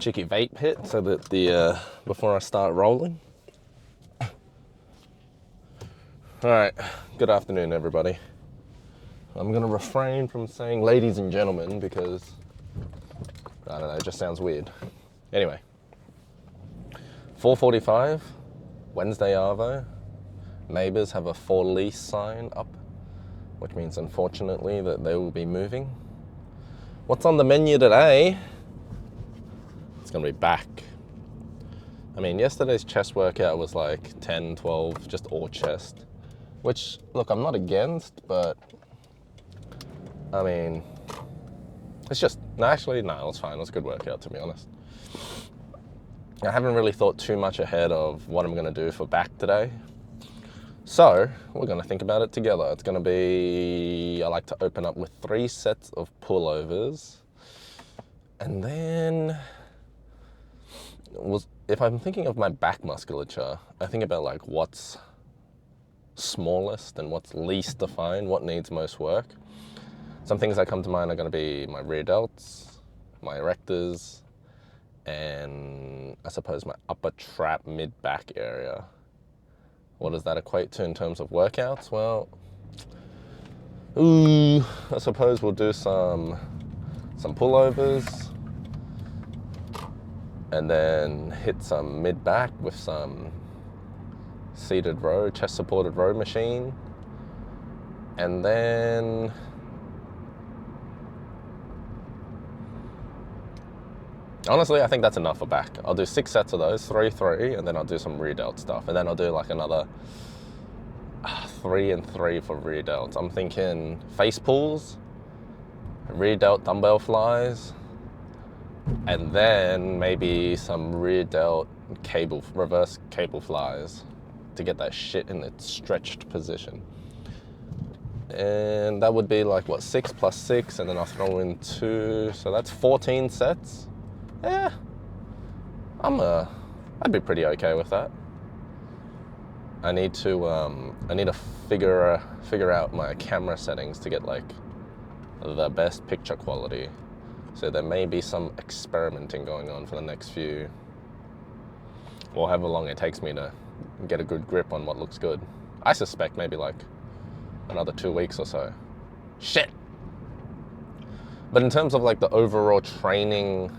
cheeky vape hit so that the before I start rolling. All right, good afternoon, everybody. I'm gonna refrain from saying ladies and gentlemen because I don't know, it just sounds weird. Anyway, 4:45, Wednesday Arvo. Neighbours have a for lease sign up, which means unfortunately that they will be moving. What's on the menu today? It's gonna be back. I mean, yesterday's chest workout was like 10, 12, just all chest. Which, look, I'm not against, but I mean, it's just, no, it was fine. It was a good workout, to be honest. I haven't really thought too much ahead of what I'm gonna do for back today. So, we're gonna think about it together. It's gonna be, I like to open up with 3 sets of pullovers. And then, if I'm thinking of my back musculature, I think about like what's smallest and what's least defined, what needs most work. Some things that come to mind are going to be my rear delts, my erectors, and I suppose my upper trap mid-back area. What does that equate to in terms of workouts? Well, I suppose we'll do some pullovers and then hit some mid-back with some seated row, chest supported row machine. And then honestly, I think that's enough for back. I'll do 6 sets of those, 3, and then I'll do some rear delt stuff. And then I'll do like another 3 and 3 for rear delts. I'm thinking face pulls, rear delt dumbbell flies, and then maybe some rear delt reverse cable flies to get that shit in its stretched position. And that would be like, what, 6 plus 6, and then I'll throw in 2, so that's 14 sets. Yeah, I'd be pretty okay with that. I need to figure out my camera settings to get like the best picture quality. So there may be some experimenting going on for the next few, or however long it takes me to get a good grip on what looks good. I suspect maybe like another 2 weeks or so. Shit. But in terms of like the overall training,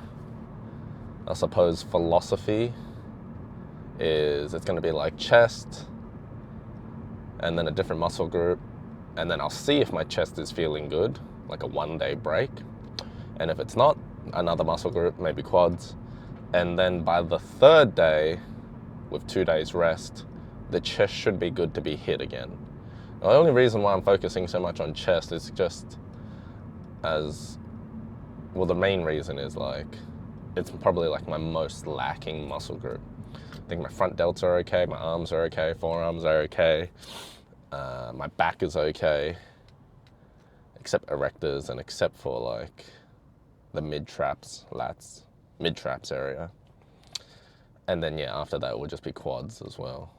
I suppose philosophy is it's going to be like chest and then a different muscle group, and then I'll see if my chest is feeling good, like a 1-day break. And if it's not, another muscle group, maybe quads. And then by the 3rd day, with 2 days rest, the chest should be good to be hit again. The only reason why I'm focusing so much on chest is just the main reason is like, it's probably like my most lacking muscle group. I think my front delts are okay, my arms are okay, forearms are okay, my back is okay, except erectors and except for like the mid-traps, lats, mid-traps area. And then yeah, after that it will just be quads as well.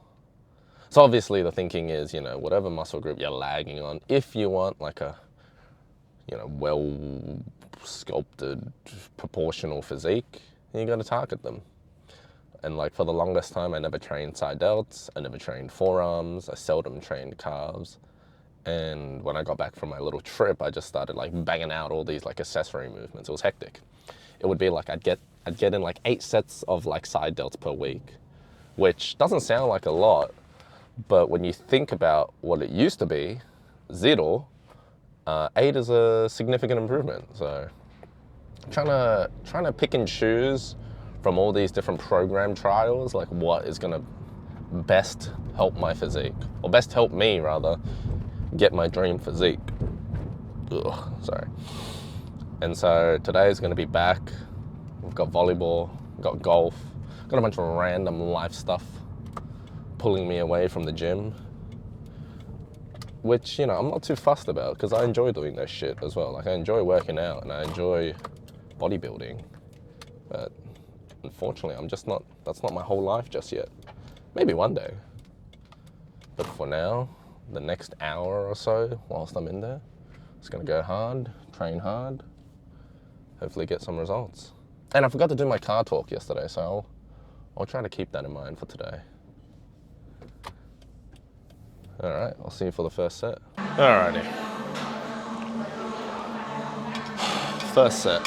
So obviously the thinking is, whatever muscle group you're lagging on, if you want like a, well sculpted proportional physique, you got to target them. And like for the longest time, I never trained side delts, I never trained forearms, I seldom trained calves. And when I got back from my little trip, I just started like banging out all these like accessory movements. It was hectic. It would be like I'd get in like 8 sets of like side delts per week, which doesn't sound like a lot, but when you think about what it used to be, 0, 8 is a significant improvement. So trying to pick and choose from all these different program trials, like what is gonna best help my physique, or best help me rather, get my dream physique. Sorry. And so today is gonna be back. We've got volleyball, we've got golf, got a bunch of random life stuff pulling me away from the gym, which, I'm not too fussed about because I enjoy doing that shit as well. Like I enjoy working out and I enjoy bodybuilding, but unfortunately that's not my whole life just yet. Maybe one day. But for now, the next hour or so whilst I'm in there, it's gonna go hard, train hard, hopefully get some results. And I forgot to do my car talk yesterday, so I'll try to keep that in mind for today. All right, I'll see you for the first set. Alrighty. First set.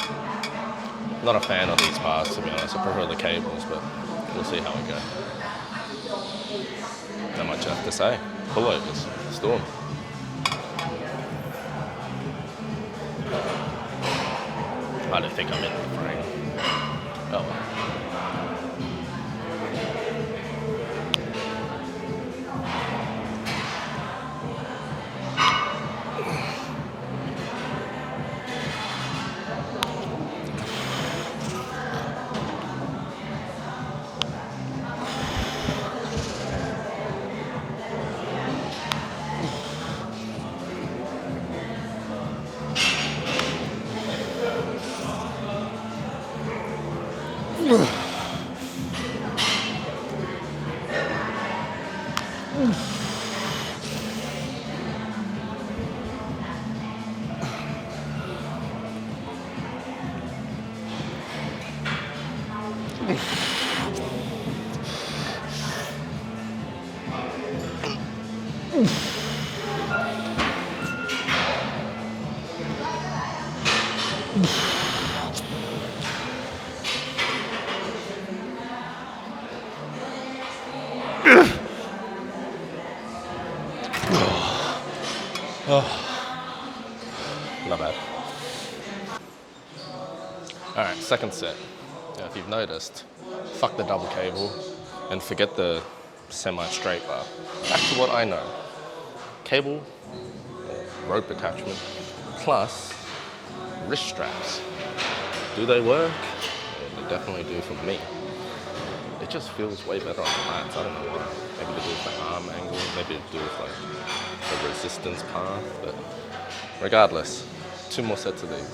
Not a fan of these bars, to be honest. I prefer the cables, but we'll see how we go. Not much else to say. Pullovers. Let's do them. I don't think I'm in the frame. Oh well. Not bad. Alright, second set. Now, if you've noticed, fuck the double cable and forget the semi-straight bar. Back to what I know. Cable, rope attachment, plus wrist straps. Do they work? Yeah, they definitely do for me. It just feels way better on the mats. I don't know why. Maybe to do with the arm angle, maybe to do with like the resistance path, but regardless, 2 more sets of these.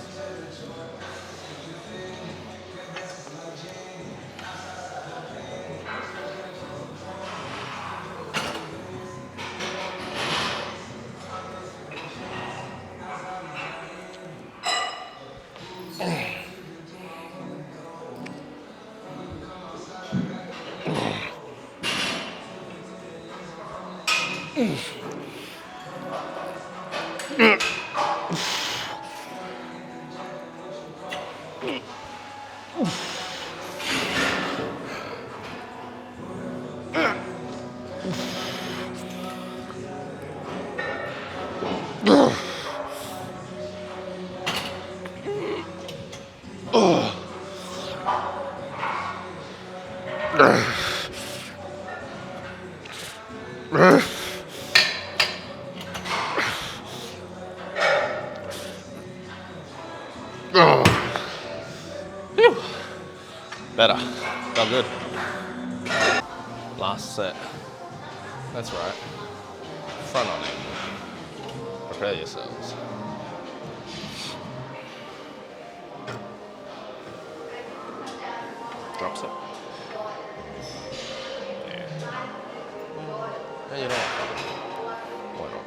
Better. Felt good. Last set. That's right. Front on it. Prepare yourselves. Drop set. Yeah. Yeah, you know what? Why not?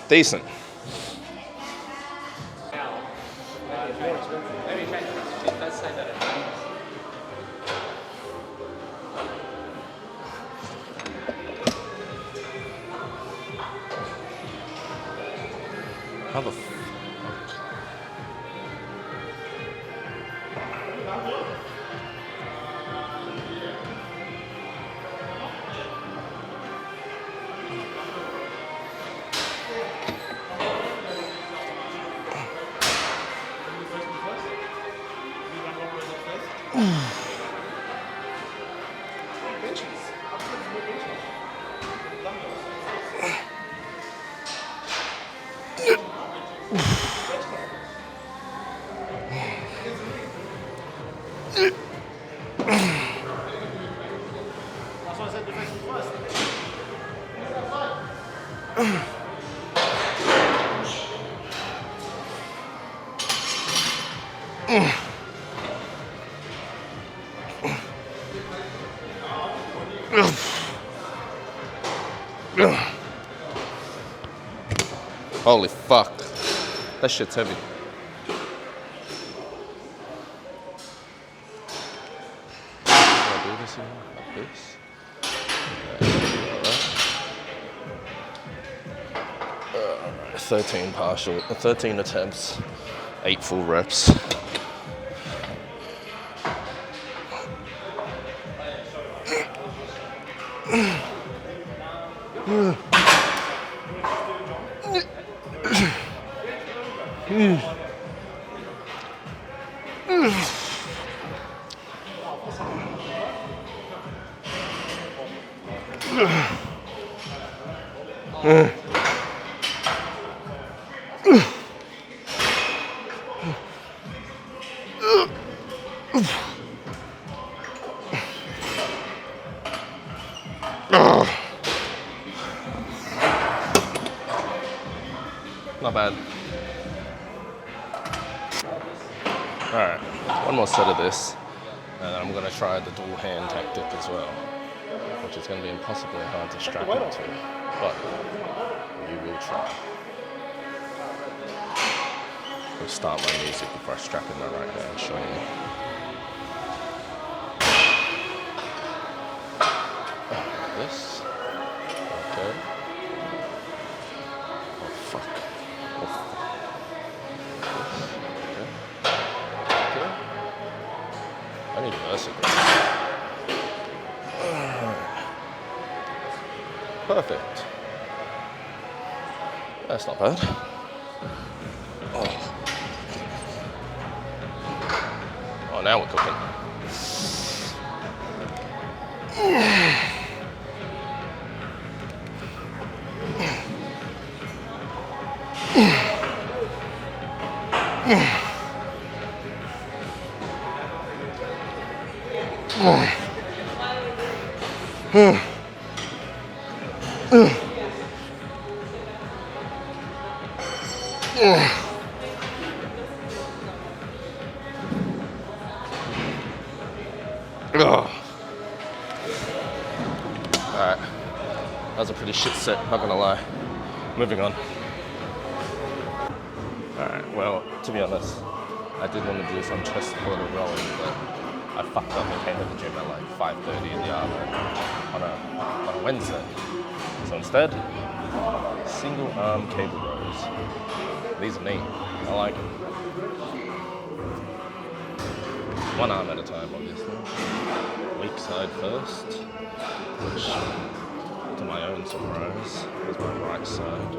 Decent. How the fuck? Holy fuck. That shit's heavy. Can I do this again? Like this? Alright, 13 attempts, 8 full reps. Not bad. Alright, one more set of this, and I'm going to try the dual hand tactic as well, which is going to be impossibly hard to strap into, but you will try. I'll start my music before I strap in my right hand, show you. This. Okay. Oh fuck. Oh fuck. This. Okay. Okay. I need vertical. Perfect. That's not bad. Oh. Oh, now we're cooking. Alright, that was a pretty shit set, not gonna lie. Moving on. Alright, well, to be honest, I did want to do some chest quarter rowing, but I fucked up and came to the gym at like 5:30 in the afternoon on a Wednesday. So instead, single arm cable rows. These are neat, I like them. One arm at a time, obviously. Weak side first, which, to my own surprise, is my right side.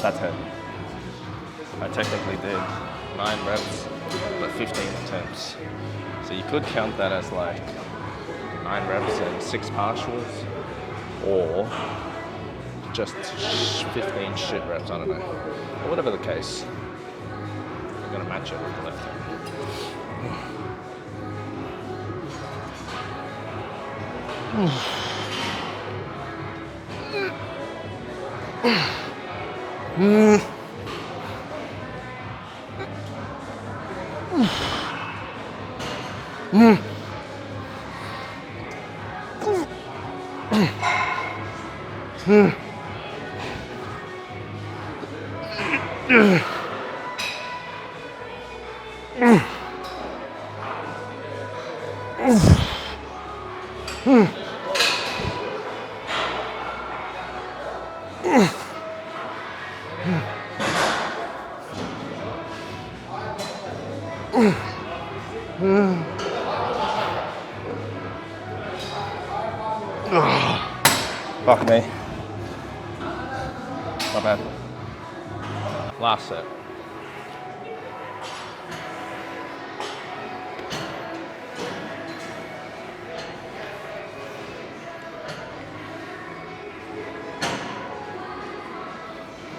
That's heavy. I technically did 9 reps, but 15 attempts. So you could count that as like 9 reps and 6 partials, or just 15 shit reps, I don't know. But whatever the case, I'm gonna match it with the left hand. Fuck me. Not bad. Last set.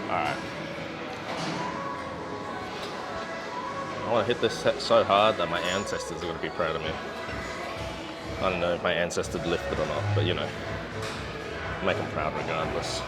Alright. I want to hit this set so hard that my ancestors are going to be proud of me. I don't know if my ancestors lifted or not, but you know, make them proud regardless.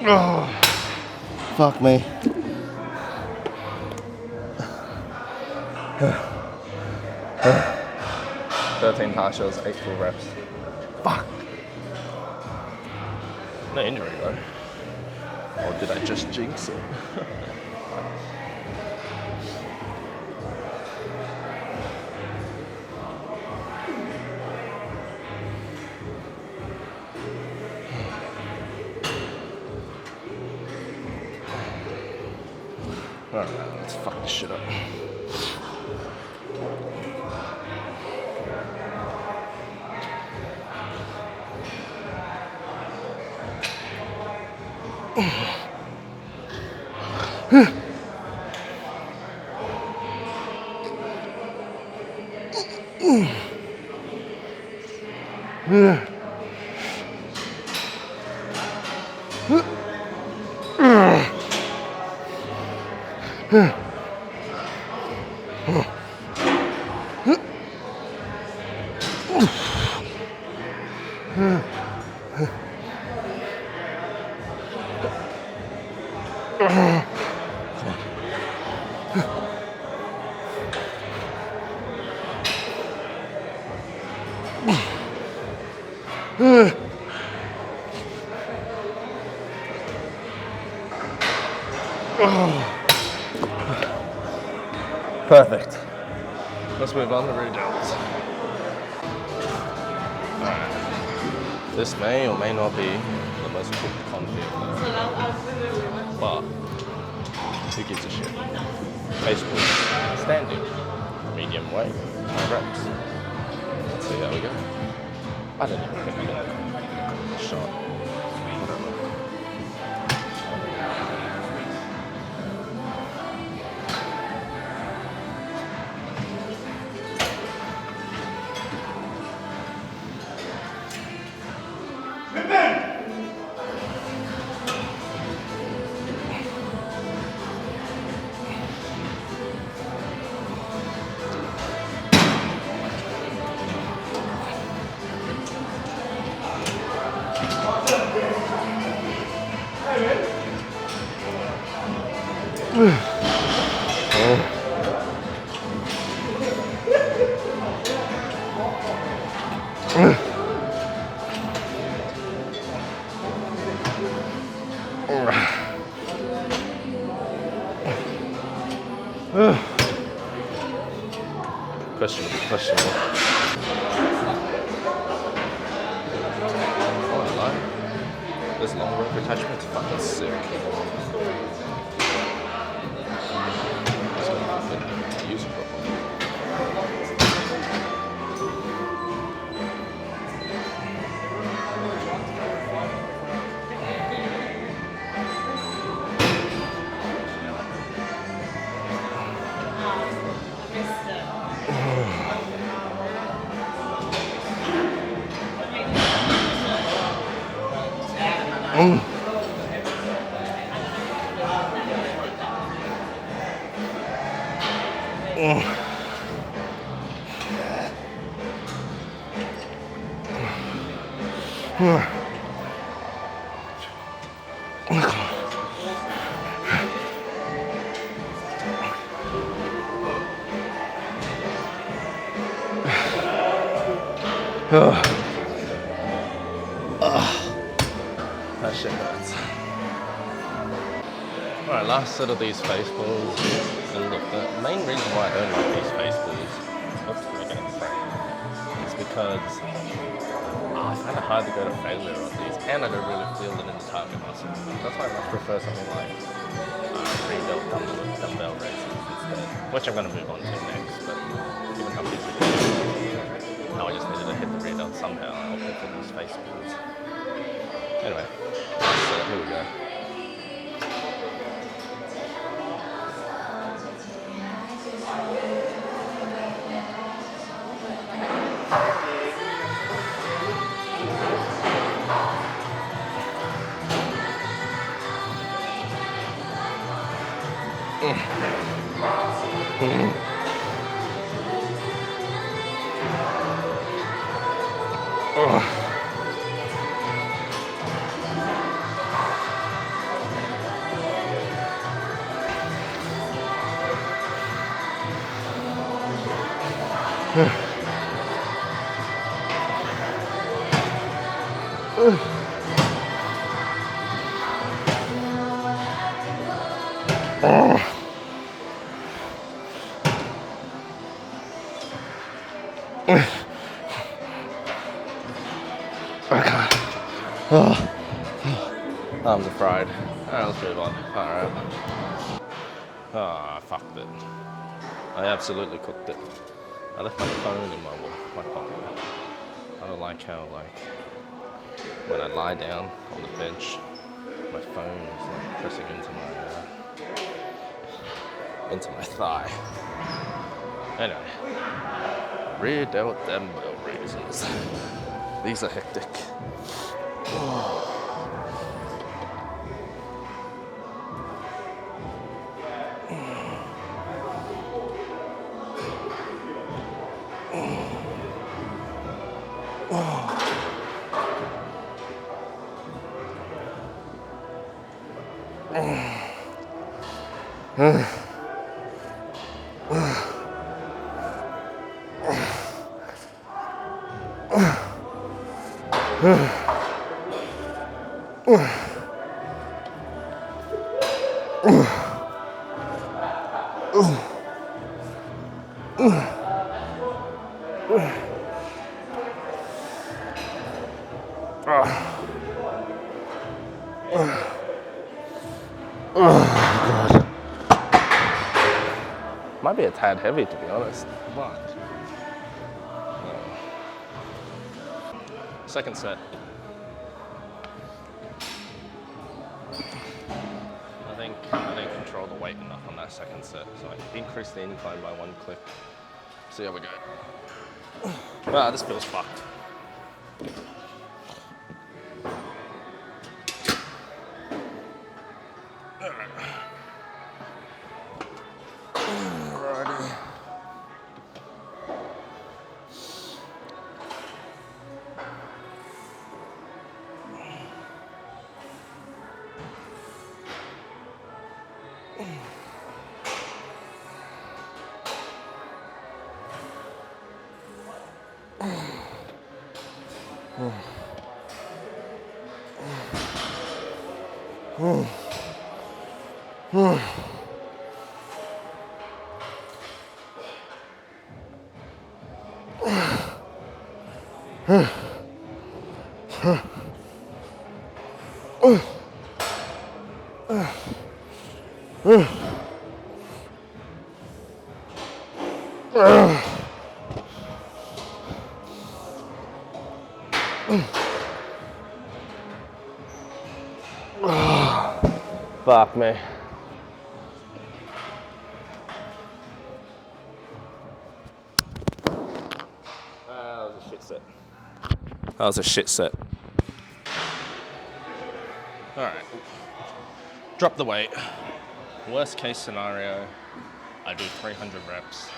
Oh, fuck me. Uh, 13 partials, 8 full reps. Fuck. No injury though. Or did I just jinx it? Alright, let's fuck this shit up. Perfect. Let's move on to rear delts. Alright. This may or may not be the most cooked content though. But who gives a shit? Facebook standing, medium weight, reps. Let's see how we go. I don't even think I got a shot. Questionable. Oh, hello. This long rope attachment's fucking sick. It's gonna use it properly. That shit hurts. Alright, last set of these face balls. And look, the main reason why I don't like these face balls, oops, we're getting frame, is because I find it hard to go to failure on these, and I don't really feel it in the target muscle. That's why I much prefer something like free-belt dumbbell raises instead, which I'm going to move on to next, but given how busy it is, now I just needed to hit the rear delt somehow. I opted for these face balls. Anyway, so here we go. I'm fried. Alright, let's move on. Alright. I fucked it. I absolutely cooked it. I left my phone in my pocket. I don't like how, when I lie down on the bench, my phone is pressing into my thigh. Anyway, rear delt dumbbell raises. These are hectic. God. Might be a tad heavy, to be honest. But second set. I didn't control the weight enough on that second set, so I increased the incline by 1 click. See how we go. Ah, this feels fucked. Alrighty. Fuck me. That was a shit set. That was a shit set. Alright. Drop the weight. Worst case scenario, I do 300 reps.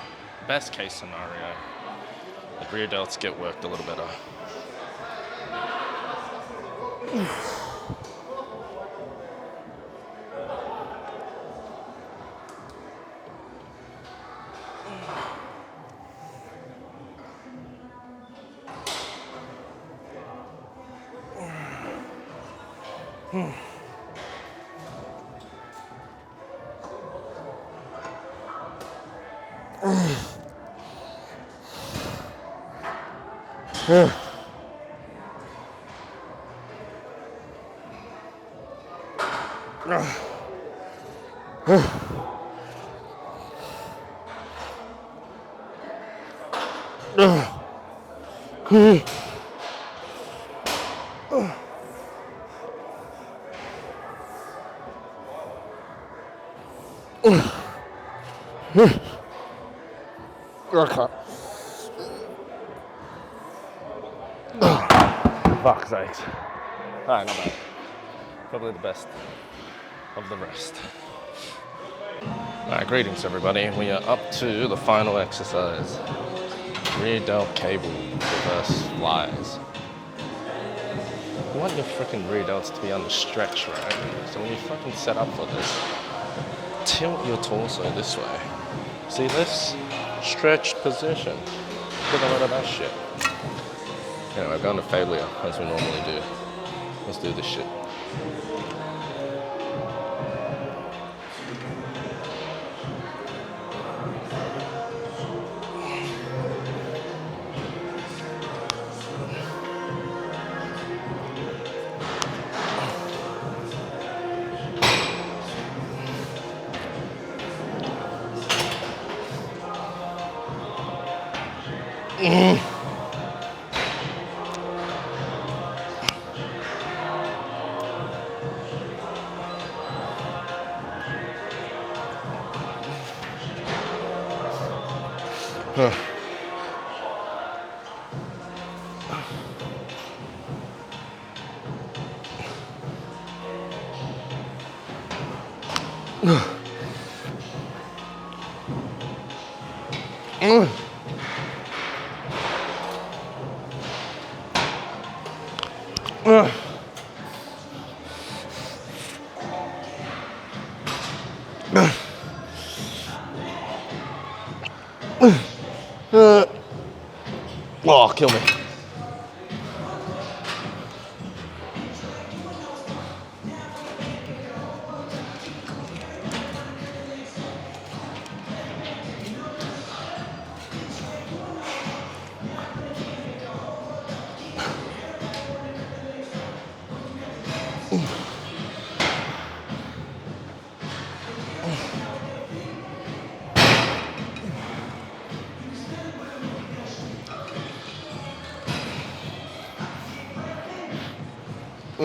Best case scenario, the rear delts get worked a little better. Okay. Fuck's sakes. Alright, not bad. Probably the best of the rest. Alright, greetings everybody. We are up to the final exercise. Rear delt cable reverse flies. You want your freaking rear delts to be under stretch, right? So when you fucking set up for this, tilt your torso this way. See this? Stretched position. Get a lot of that shit. Anyway, we're going to failure as we normally do. Let's do this shit. Oh, kill me.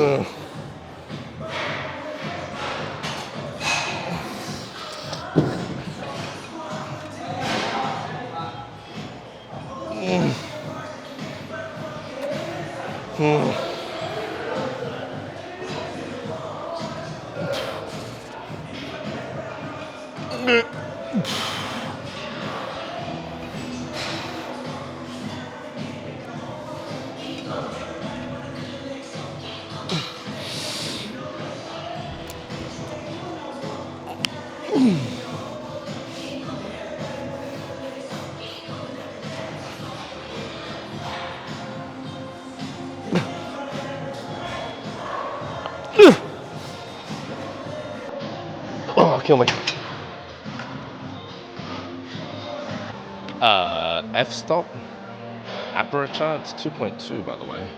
Oh, kill me. F-stop aperture, it's 2.2 by the way.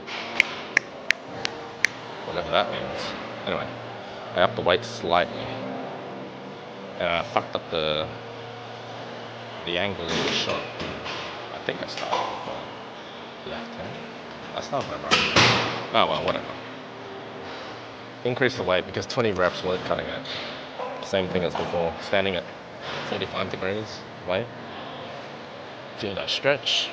Whatever that means. Anyway, I upped the weight slightly. And I fucked up the angle of the shot. I think I started left hand. I started my right hand. Oh well, whatever. Increase the weight because 20 reps weren't cutting it. Same thing as before, standing at 45 degrees weight. Feel that stretch.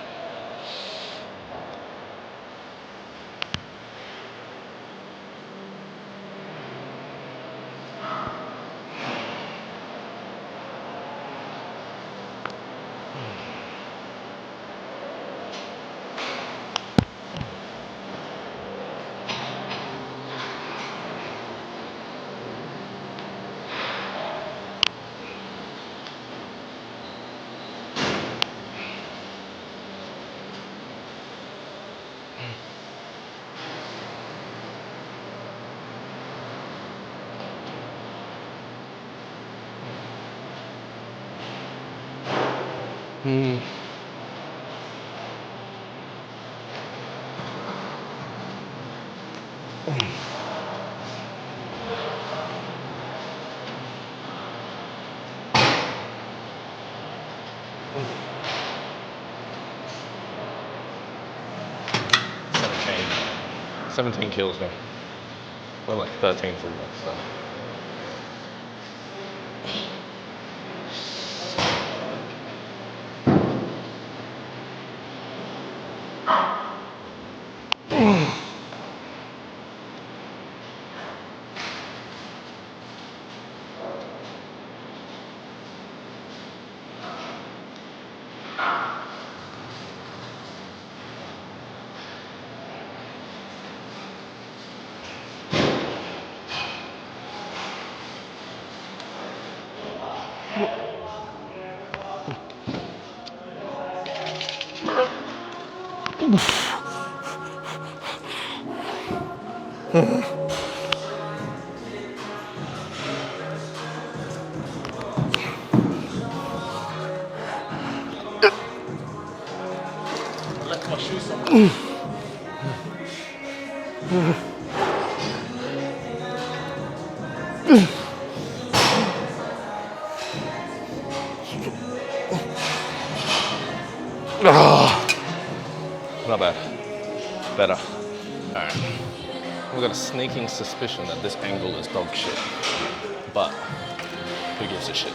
Seventeen. 17 kills now. Well, like 13 full reps, so. Left my shoes on. Not bad. Better. Alright. We've got a sneaking suspicion that this angle is dog shit. But who gives a shit?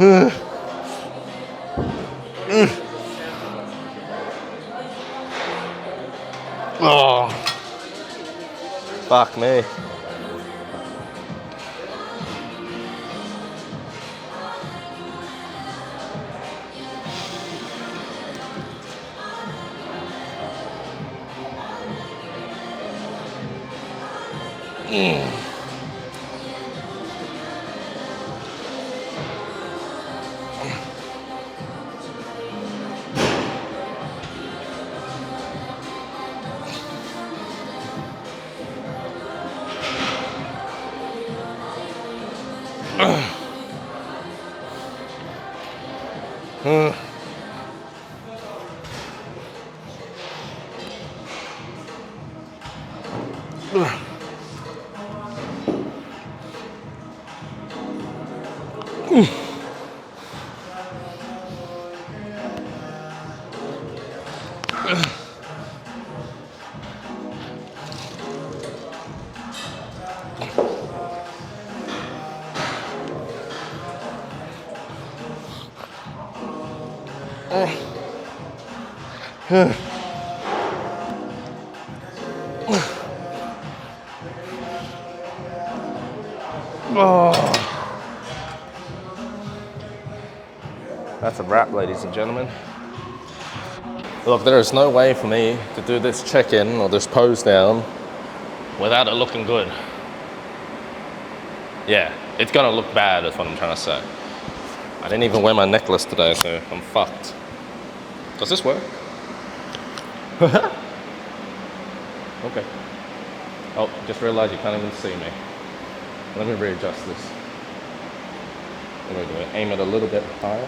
Oh, fuck me. That's a wrap, ladies and gentlemen. Look, there is no way for me to do this check-in or this pose down without it looking good. Yeah, it's gonna look bad is what I'm trying to say. I didn't even wear my necklace today, so I'm fucked. Does this work? Okay. Oh, just realized you can't even see me. Let me readjust this. What do I do? Aim it a little bit higher.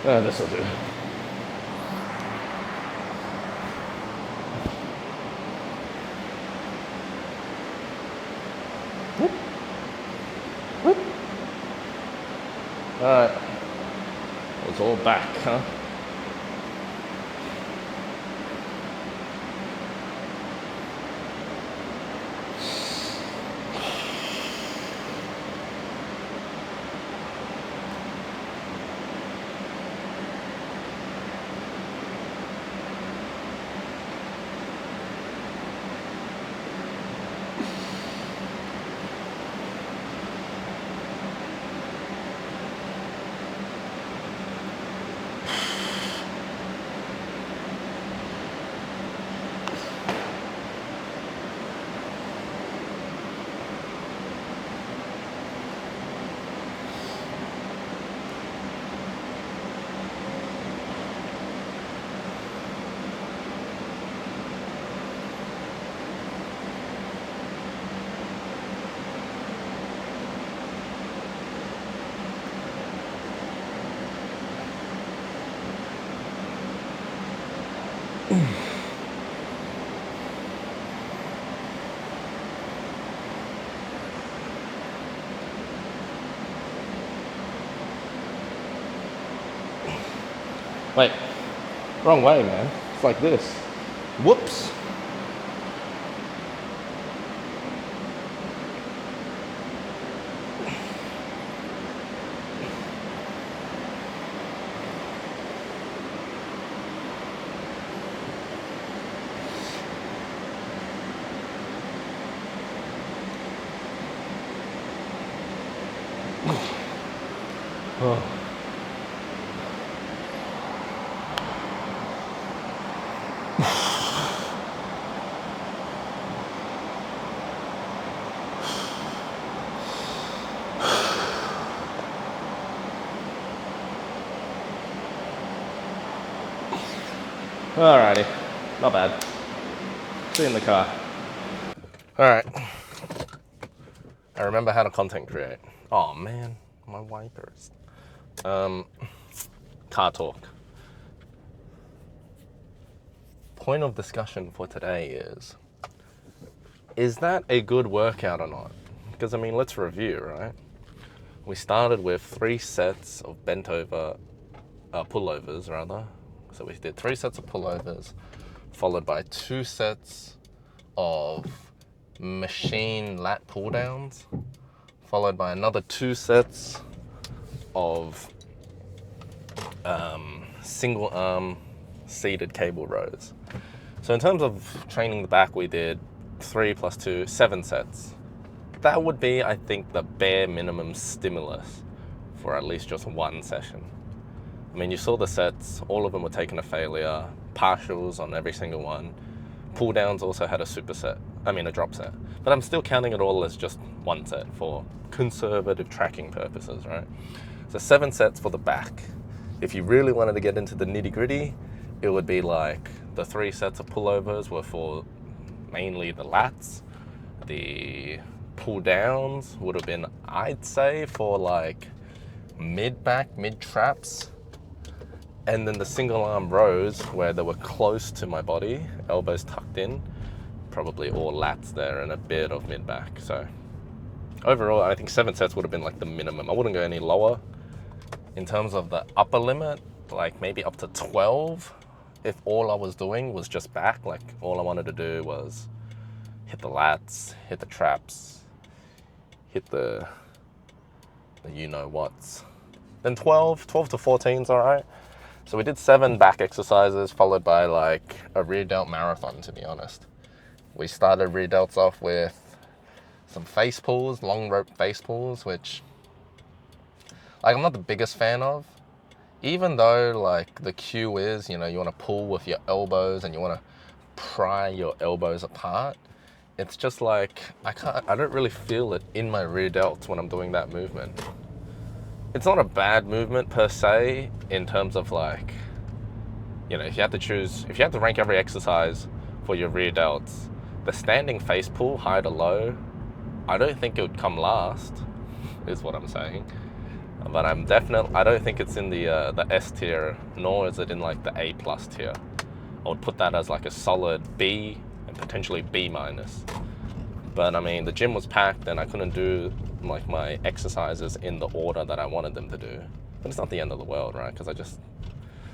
This will do. Whoop. Whoop. All right. It's all back, huh? Wait, wrong way, man. It's like this. Whoops. Oh. Alrighty, not bad. See you in the car. Alright. I remember how to content create. Oh man, my wipers. Car talk. Point of discussion for today is that a good workout or not? Because I mean, let's review, right? We started with 3 sets of bent over, pullovers rather. So we did 3 sets of pullovers, followed by 2 sets of machine lat pull downs, followed by another 2 sets of single arm seated cable rows. So in terms of training the back, we did 3 plus 2, 7 sets. That would be, I think, the bare minimum stimulus for at least just one session. I mean, you saw the sets, all of them were taken to failure, partials on every single one. Pull downs also had a a drop set. But I'm still counting it all as just one set for conservative tracking purposes, right? So 7 sets for the back. If you really wanted to get into the nitty gritty, it would be like the 3 sets of pullovers were for mainly the lats. The pull downs would have been, I'd say, for like mid back, mid traps. And then the single arm rows where they were close to my body, elbows tucked in, probably all lats there and a bit of mid back. So overall, I think 7 sets would have been like the minimum. I wouldn't go any lower. In terms of the upper limit, like maybe up to 12, if all I was doing was just back, like all I wanted to do was hit the lats, hit the traps, hit the you-know-whats. Then 12 to 14 is all right. So we did 7 back exercises, followed by like a rear delt marathon, to be honest. We started rear delts off with some face pulls, long rope face pulls, which like I'm not the biggest fan of. Even though like the cue is, you want to pull with your elbows and you want to pry your elbows apart. It's just like, I don't really feel it in my rear delts when I'm doing that movement. It's not a bad movement per se in terms of like, if you had to rank every exercise for your rear delts, the standing face pull, high to low, I don't think it would come last, is what I'm saying. But I don't think it's in the S tier, nor is it in like the A+ tier. I would put that as like a solid B and potentially B-. But I mean, the gym was packed and I couldn't do like my exercises in the order that I wanted them to do. But it's not the end of the world, right? Because I just,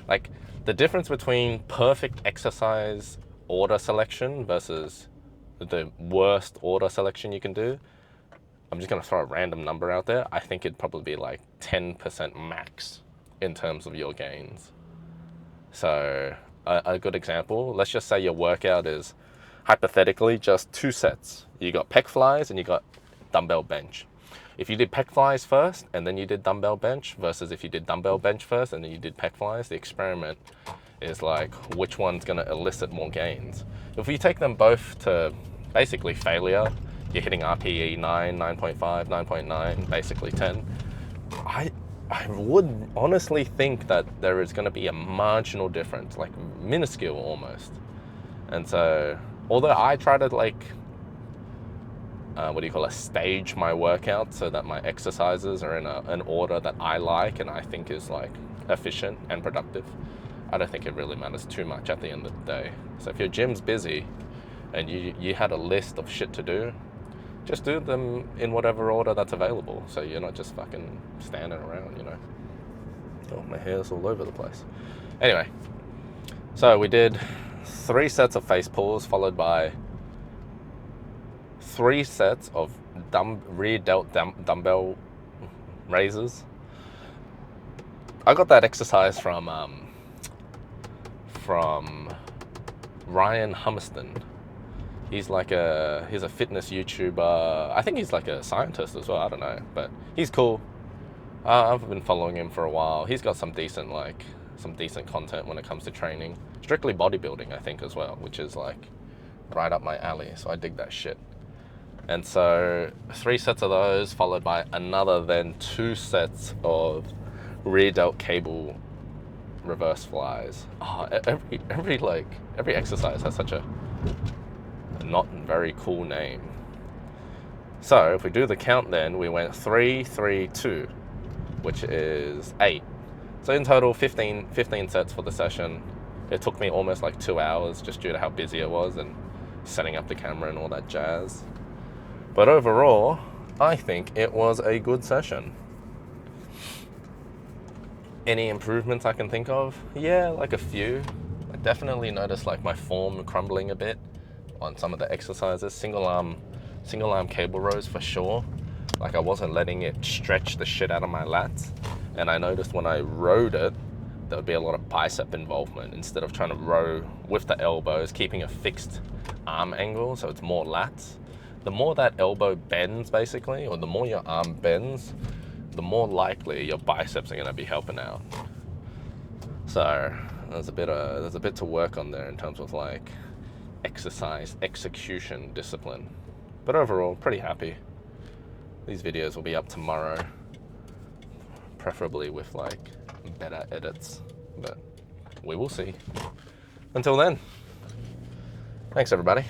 like, the difference between perfect exercise order selection versus the worst order selection you can do, I'm just going to throw a random number out there. I think it'd probably be like 10% max in terms of your gains. So a good example, let's just say your workout is hypothetically just 2 sets. You got pec flies and you got dumbbell bench. If you did pec flies first and then you did dumbbell bench versus if you did dumbbell bench first and then you did pec flies, the experiment is like which one's going to elicit more gains. If we take them both to basically failure, you're hitting RPE 9, 9.5, 9.9, basically 10. I would honestly think that there is going to be a marginal difference, like minuscule almost. And so, although I try to like, stage my workout so that my exercises are in an order that I like and I think is like efficient and productive, I don't think it really matters too much at the end of the day. So if your gym's busy and you had a list of shit to do, just do them in whatever order that's available. So you're not just fucking standing around, Oh, my hair's all over the place. Anyway, so we did 3 sets of face pulls, followed by 3 sets of rear delt dumbbell raises. I got that exercise from Ryan Hummerston. He's a fitness YouTuber. I think he's like a scientist as well. I don't know, but he's cool. I've been following him for a while. He's got some decent content when it comes to training. Strictly bodybuilding, I think, as well, which is like right up my alley. So I dig that shit. And so 3 sets of those, followed by another then 2 sets of rear delt cable reverse flies. Every exercise has such a not very cool name. So if we do the count, then we went 3, 3, 2, which is 8. So in total, 15 sets for the session. It took me almost like 2 hours just due to how busy it was and setting up the camera and all that jazz. But overall, I think it was a good session. Any improvements I can think of? Yeah, like a few. I definitely noticed like my form crumbling a bit on some of the exercises. Single arm cable rows for sure. Like I wasn't letting it stretch the shit out of my lats. And I noticed when I rowed it, there would be a lot of bicep involvement instead of trying to row with the elbows, keeping a fixed arm angle so it's more lats. The more that elbow bends basically, or the more your arm bends, the more likely your biceps are going to be helping out. So there's a bit to work on there in terms of like exercise execution discipline. But overall, pretty happy. These videos will be up tomorrow, preferably with like better edits, but we will see. Until then, thanks everybody.